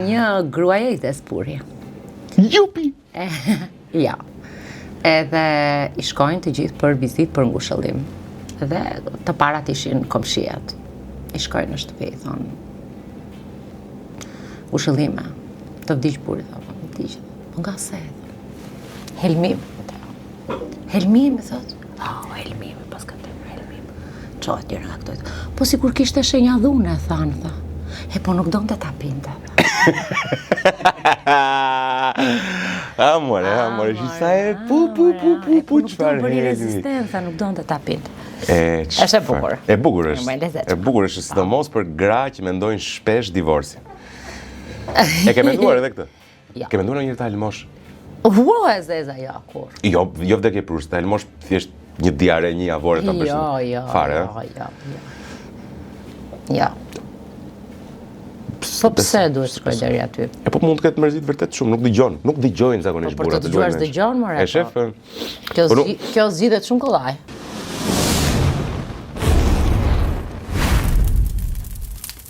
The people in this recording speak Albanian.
një gruaje spuri. Jupi! Ja. Edhe I shkojnë të gjithë për vizitë për ngushëllim. Dhe të parat ishin komshiat. I shkojnë në shtëpi, thonë, ngushëllime, të vdiq buri, thonë, vdiq. Po nga se? Helmim. Helmim, thotë. Helmim, pas ka të helmim. Qohet njërë nga këtojtë. Po si kur kishte shenja dhune, thanë, tha. Po nuk do në të ta pinte. Amore, gjitha pu, qëfar bëri rezistenca, nuk do në të ta pinte. Është e bukur. E bukur është. E bukur është, sidomos për gra që mendojnë shpesh divorcin. E ke menduar edhe këtë? Ja. Ke menduar njërë ta helmosh? E zeza, ja, kur. Jo vdekje prush, ta helmosh thjesht një diare, një avore ta përshë. Fare, Ja. Po pse duhet shkoj deri aty? Po mund të ketë mërzit vërtet shumë, nuk dëgjojnë zakonisht Po për të dëgjuar s'dëgjon, more. E shef? Kjo zgjidhet shumë kollaj.